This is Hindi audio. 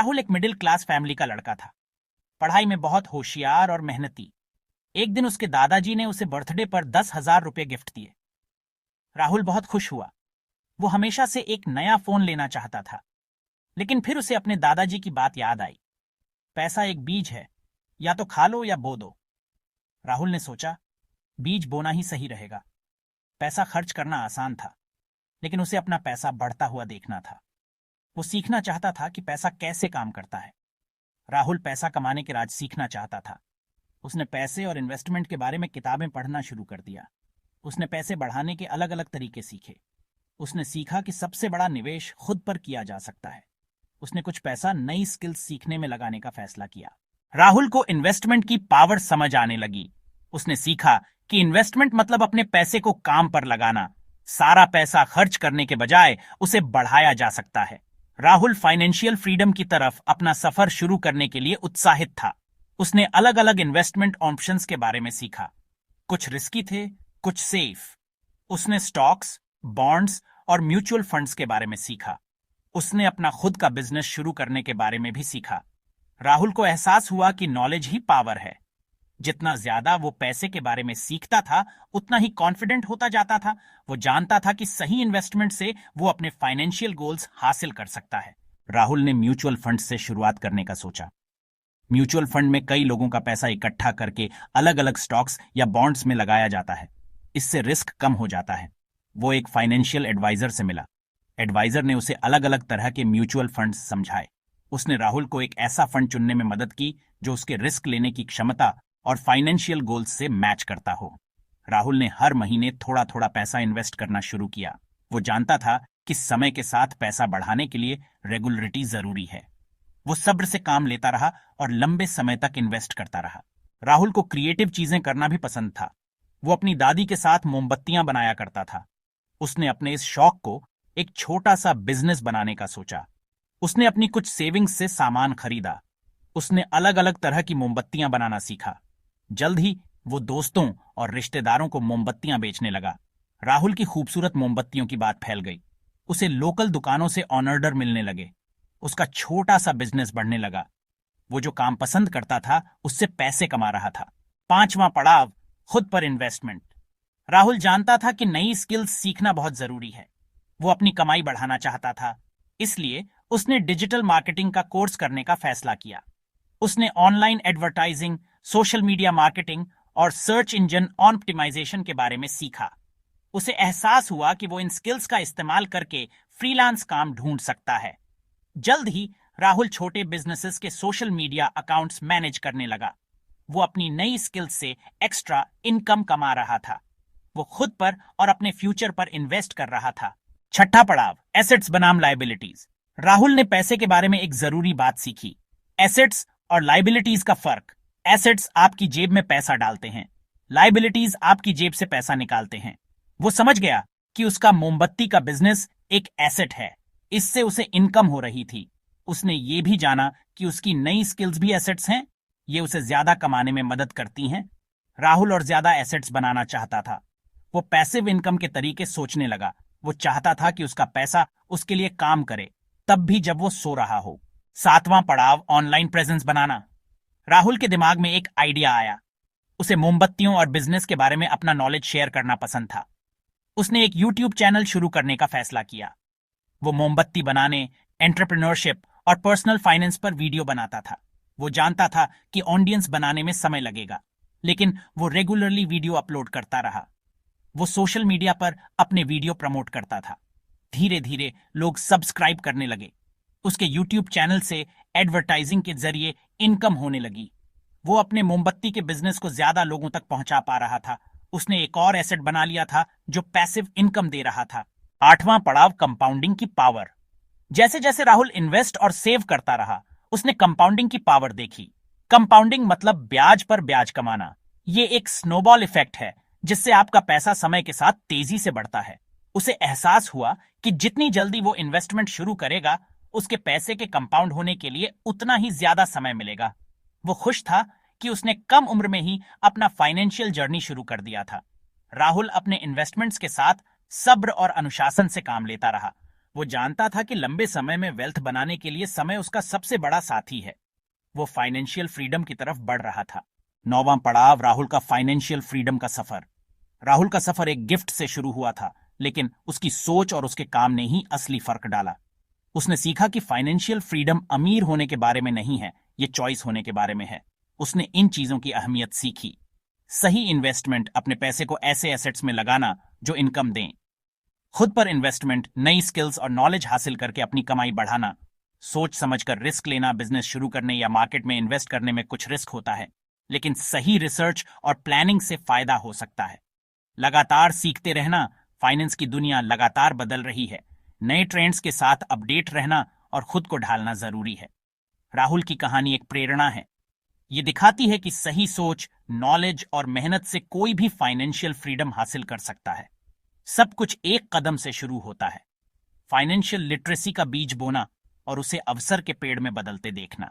राहुल एक मिडिल क्लास फैमिली का लड़का था। पढ़ाई में बहुत होशियार और मेहनती। एक दिन उसके दादाजी ने उसे बर्थडे पर 10,000 रुपये गिफ्ट दिए। राहुल बहुत खुश हुआ। वो हमेशा से एक नया फोन लेना चाहता था, लेकिन फिर उसे अपने दादाजी की बात याद आई। पैसा एक बीज है, या तो खा लो या बो दो। राहुल ने सोचा, बीज बोना ही सही रहेगा। पैसा खर्च करना आसान था, लेकिन उसे अपना पैसा बढ़ता हुआ देखना था। वो सीखना चाहता था कि पैसा कैसे काम करता है। राहुल पैसा कमाने के राज सीखना चाहता था। उसने पैसे और इन्वेस्टमेंट के बारे में किताबें पढ़ना शुरू कर दिया। उसने पैसे बढ़ाने के अलग अलग तरीके सीखे। उसने सीखा कि सबसे बड़ा निवेश खुद पर किया जा सकता है। उसने कुछ पैसा नई स्किल्स सीखने में लगाने का फैसला किया। राहुल को इन्वेस्टमेंट की पावर समझ आने लगी। उसने सीखा कि इन्वेस्टमेंट मतलब अपने पैसे को काम पर लगाना। सारा पैसा खर्च करने के बजाय उसे बढ़ाया जा सकता है। राहुल फाइनेंशियल फ्रीडम की तरफ अपना सफर शुरू करने के लिए उत्साहित था। उसने अलग अलग इन्वेस्टमेंट ऑप्शंस के बारे में सीखा। कुछ रिस्की थे, कुछ सेफ। उसने स्टॉक्स, बॉन्ड्स और म्यूचुअल फंड्स के बारे में सीखा। उसने अपना खुद का बिजनेस शुरू करने के बारे में भी सीखा। राहुल को एहसास हुआ कि नॉलेज ही पावर है। जितना ज्यादा वो पैसे के बारे में सीखता था, उतना ही कॉन्फिडेंट होता जाता था। वो जानता था कि सही इन्वेस्टमेंट से वो अपने फाइनेंशियल गोल्स हासिल कर सकता है। राहुल ने म्यूचुअल फंड से शुरुआत करने का सोचा। म्यूचुअल फंड में कई लोगों का पैसा इकट्ठा करके अलग अलग स्टॉक्स या बॉन्ड्स में लगाया जाता है। इससे रिस्क कम हो जाता है। वो एक फाइनेंशियल एडवाइजर से मिला। एडवाइजर ने उसे अलग अलग तरह के म्यूचुअल फंड समझाए। उसने राहुल को एक ऐसा फंड चुनने में मदद की जो उसके रिस्क लेने की क्षमता और फाइनेंशियल गोल्स से मैच करता हो। राहुल ने हर महीने थोड़ा थोड़ा पैसा इन्वेस्ट करना शुरू किया। वो जानता था कि समय के साथ पैसा बढ़ाने के लिए रेगुलरिटी जरूरी है। वो सब्र से काम लेता रहा और लंबे समय तक इन्वेस्ट करता रहा। राहुल को क्रिएटिव चीजें करना भी पसंद था। वो अपनी दादी के साथ मोमबत्तियां बनाया करता था। उसने अपने इस शौक को एक छोटा सा बिजनेस बनाने का सोचा। उसने अपनी कुछ सेविंग्स से सामान खरीदा। उसने अलग अलग तरह की मोमबत्तियां बनाना सीखा। जल्द ही वो दोस्तों और रिश्तेदारों को मोमबत्तियां बेचने लगा। राहुल की खूबसूरत मोमबत्तियों की बात फैल गई। उसे लोकल दुकानों से ऑर्डर मिलने लगे। उसका छोटा सा बिजनेस बढ़ने लगा। वो जो काम पसंद करता था, उससे पैसे कमा रहा था। 5वां पड़ाव, खुद पर इन्वेस्टमेंट। राहुल जानता था कि नई स्किल्स सीखना बहुत जरूरी है। वो अपनी कमाई बढ़ाना चाहता था, इसलिए उसने डिजिटल मार्केटिंग का कोर्स करने का फैसला किया। उसने online advertising, social media marketing और सर्च इंजन ऑप्टिमाइजेशन के बारे में सीखा। उसे एहसास हुआ कि वो इन स्किल्स का इस्तेमाल करके फ्रीलांस काम ढूंढ सकता है। जल्द ही राहुल छोटे बिजनेसेस के सोशल मीडिया अकाउंट्स मैनेज करने लगा। वो अपनी नई स्किल्स से एक्स्ट्रा इनकम कमा रहा था। वो खुद पर और अपने फ्यूचर पर इन्वेस्ट कर रहा था। 6ठा पड़ाव, एसेट्स बनाम लायबिलिटीज। राहुल ने पैसे के बारे में एक जरूरी बात सीखी। एसेट्स और लायबिलिटीज का फर्क। एसेट्स आपकी जेब में पैसा डालते हैं, लायबिलिटीज आपकी जेब से पैसा निकालते हैं। वो समझ गया कि उसका मोमबत्ती का बिजनेस एक एसेट है। इससे उसे इनकम हो रही थी। उसने ये भी जाना कि उसकी नई स्किल्स भी एसेट्स हैं। ये उसे ज्यादा कमाने में मदद करती हैं। राहुल और ज्यादा एसेट्स बनाना चाहता था। वो पैसिव इनकम के तरीके सोचने लगा। वो चाहता था कि उसका पैसा उसके लिए काम करे, तब भी जब वो सो रहा हो। 7वां पड़ाव, ऑनलाइन प्रेजेंस बनाना। राहुल के दिमाग में एक आइडिया आया। उसे मोमबत्तियों और बिजनेस के बारे में अपना नॉलेज शेयर करना पसंद था। उसने एक यूट्यूब चैनल शुरू करने का फैसला किया। वो मोमबत्ती बनाने, एंटरप्रेन्योरशिप और पर्सनल फाइनेंस पर वीडियो बनाता था। वो जानता था कि ऑडियंस बनाने में समय लगेगा, लेकिन वो रेगुलरली वीडियो अपलोड करता रहा। वो सोशल मीडिया पर अपने वीडियो प्रमोट करता था। धीरे धीरे लोग सब्सक्राइब करने लगे। उसके यूट्यूब चैनल से एडवर्टाइजिंग के जरिए इनकम होने लगी। वो अपने मोमबत्ती के बिजनेस को ज्यादा लोगों तक पहुंचा पा रहा था। उसने एक और एसेट बना लिया था जो पैसिव इनकम दे रहा था। 8वां पड़ाव, कंपाउंडिंग की पावर। जैसे जैसे राहुल इन्वेस्ट और सेव करता रहा, उसने कंपाउंडिंग की पावर देखी। कंपाउंडिंग मतलब ब्याज पर ब्याज कमाना। ये एक स्नोबॉल इफेक्ट है जिससे आपका पैसा समय के साथ तेजी से बढ़ता है। उसे एहसास हुआ कि जितनी जल्दी वो इन्वेस्टमेंट शुरू करेगा, उसके पैसे के कंपाउंड होने के लिए उतना ही ज्यादा समय मिलेगा। वो खुश था कि उसने कम उम्र में ही अपना फाइनेंशियल जर्नी शुरू कर दिया था। राहुल अपने इन्वेस्टमेंट्स के साथ सब्र और अनुशासन से काम लेता रहा। वो जानता था कि लंबे समय में वेल्थ बनाने के लिए समय उसका सबसे बड़ा साथी है। वो फाइनेंशियल फ्रीडम की तरफ बढ़ रहा था। 9वां पड़ाव, राहुल का फाइनेंशियल फ्रीडम का सफर। राहुल का सफर एक गिफ्ट से शुरू हुआ था, लेकिन उसकी सोच और उसके काम ने ही असली फर्क डाला। उसने सीखा कि फाइनेंशियल फ्रीडम अमीर होने के बारे में नहीं है, ये चॉइस होने के बारे में है। उसने इन चीजों की अहमियत सीखी। सही इन्वेस्टमेंट, अपने पैसे को ऐसे एसेट्स में लगाना जो इनकम दें। खुद पर इन्वेस्टमेंट, नई स्किल्स और नॉलेज हासिल करके अपनी कमाई बढ़ाना। सोच समझकर रिस्क लेना, बिजनेस शुरू करने या मार्केट में इन्वेस्ट करने में कुछ रिस्क होता है, लेकिन सही रिसर्च और प्लानिंग से फायदा हो सकता है। लगातार सीखते रहना, फाइनेंस की दुनिया लगातार बदल रही है। नए ट्रेंड्स के साथ अपडेट रहना और खुद को ढालना जरूरी है। राहुल की कहानी एक प्रेरणा है। ये दिखाती है कि सही सोच, नॉलेज और मेहनत से कोई भी फाइनेंशियल फ्रीडम हासिल कर सकता है। सब कुछ एक कदम से शुरू होता है। फाइनेंशियल लिटरेसी का बीज बोना और उसे अवसर के पेड़ में बदलते देखना।